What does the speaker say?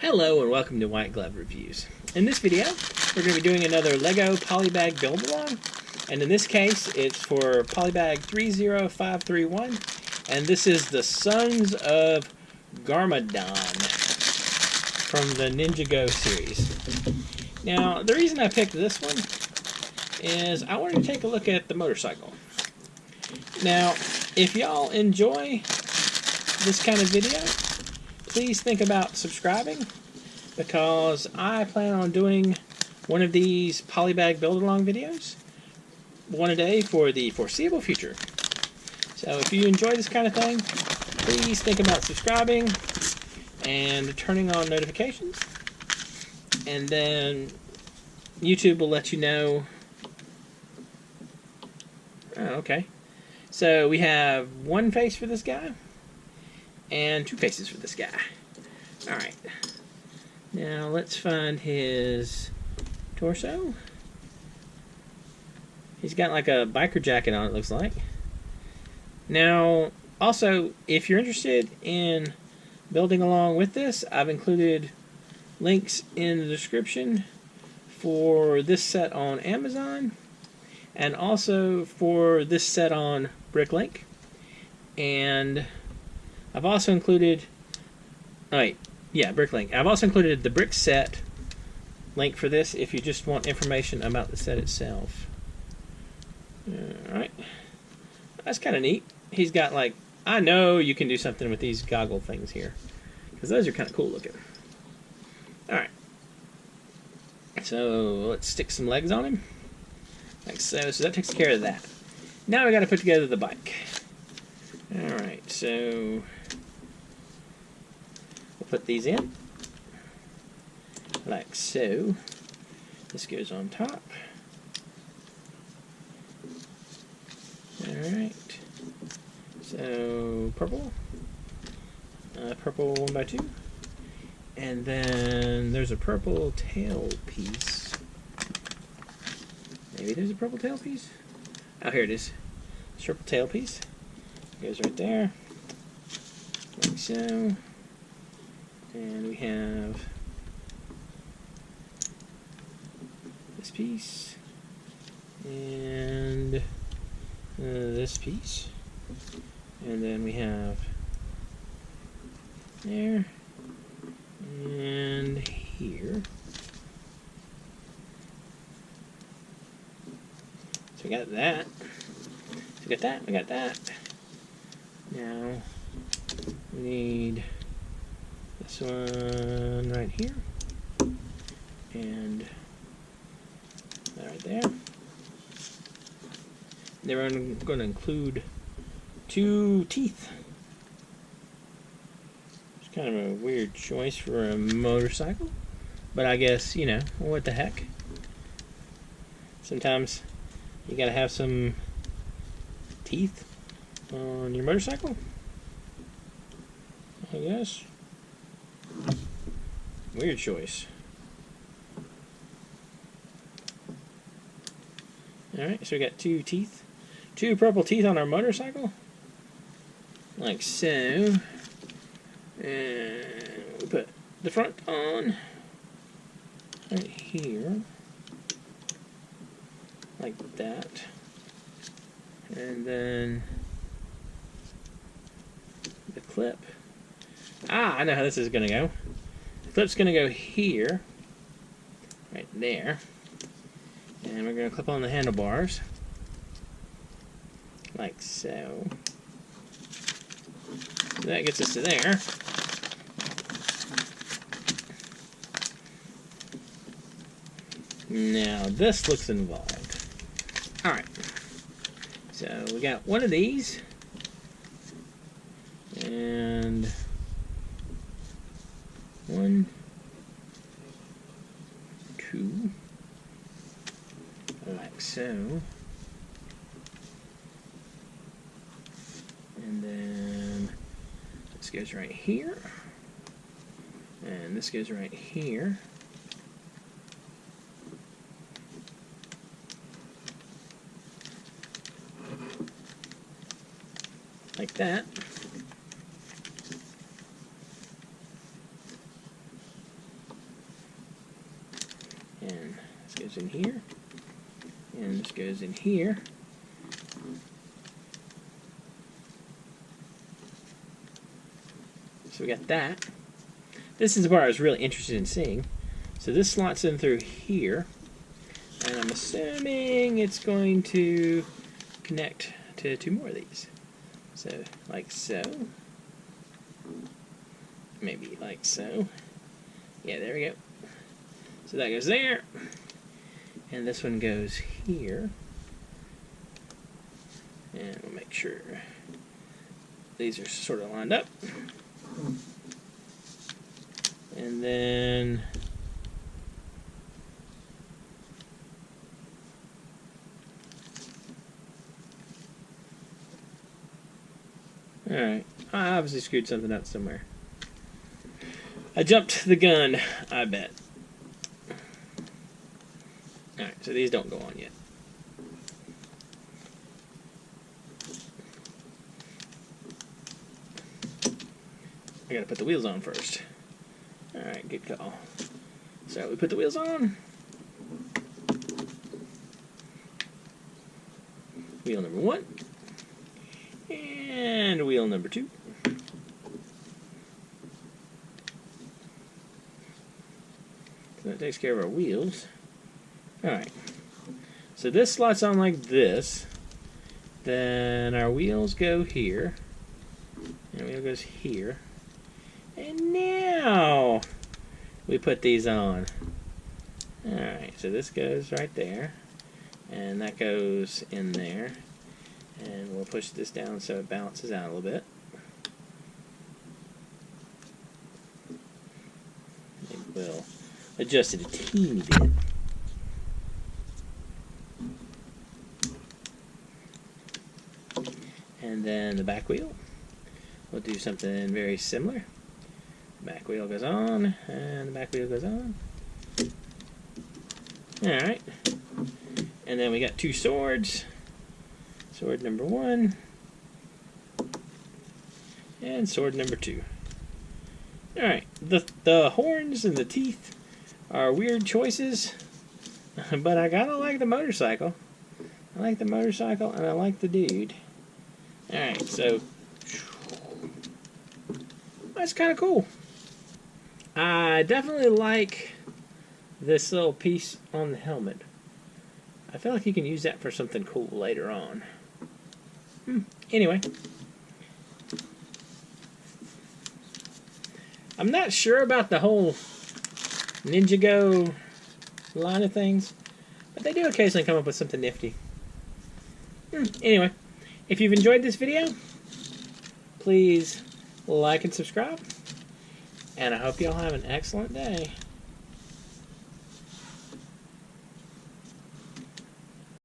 Hello and welcome to White Glove Reviews. In this video, we're going to be doing another LEGO Polybag build-along, and in this case, it's for Polybag 30531, and this is the Sons of Garmadon from the Ninjago series. Now, the reason I picked this one is I wanted to take a look at the motorcycle. Now, if y'all enjoy this kind of video, please think about subscribing, because I plan on doing one of these Polybag build-along videos, one a day for the foreseeable future. So if you enjoy this kind of thing, please think about subscribing and turning on notifications, and then YouTube will let you know. Oh, okay. So we have one face for this guy and two faces for this guy. Alright. Now let's find his torso. He's got like a biker jacket on, it looks like. Now, also, if you're interested in building along with this, I've included links in the description for this set on Amazon, and also for this set on Bricklink. And I've also included, Bricklink. I've also included the brick set link for this if you just want information about the set itself. Alright. That's kind of neat. He's got like, I know you can do something with these goggle things here, because those are kind of cool looking. Alright. So let's stick some legs on him. Like so. So that takes care of that. Now we got to put together the bike. Alright, so we'll put these in like so. This goes on top. Alright, so purple 1x2, and then there's a purple tail piece. Maybe there's a purple tail piece? Oh, here it is. Purple tail piece. Goes right there, like so. And we have this piece, and this piece, and then we have there, and here. So we got that. So we got that, we got that. Now, we need this one right here, and that right there. Then I'm going to include two teeth. It's kind of a weird choice for a motorcycle, but I guess, you know, what the heck. Sometimes you gotta have some teeth on your motorcycle, I guess. Weird choice. Alright, so we got two teeth. Two purple teeth on our motorcycle. Like so. And we put the front on right here. Like that. And then the clip. I know how this is going to go. The clip's going to go here. Right there. And we're going to clip on the handlebars. Like so. So that gets us to there. Now this looks involved. Alright. So we got one of these. And one, two, like so. And then this goes right here. And this goes right here. Like that. This goes in here, and this goes in here. So we got that. This is the part I was really interested in seeing. So this slots in through here, and I'm assuming it's going to connect to 2 more of these. So, like so. Maybe like so. Yeah, there we go. So that goes there. And this one goes here. And we'll make sure these are sort of lined up. And then alright, I obviously screwed something up somewhere. I jumped the gun, I bet. Alright, so these don't go on yet. I gotta put the wheels on first. Alright, good call. So we put the wheels on. Wheel number 1. And wheel number 2. So that takes care of our wheels. Alright. So this slots on like this. Then our wheels go here. And wheel goes here. And now we put these on. Alright, so this goes right there. And that goes in there. And we'll push this down so it balances out a little bit. Maybe we'll adjust it a teeny bit. And then the back wheel. We'll do something very similar. Back wheel goes on, and the back wheel goes on. Alright. And then we got 2 swords. Sword number 1. And sword number 2. Alright. The horns and the teeth are weird choices. But I gotta like the motorcycle. I like the motorcycle, and I like the dude. Alright, so that's kind of cool. I definitely like this little piece on the helmet. I feel like you can use that for something cool later on. Anyway. I'm not sure about the whole Ninjago line of things, but they do occasionally come up with something nifty. Anyway, if you've enjoyed this video, please like and subscribe. And I hope y'all have an excellent day.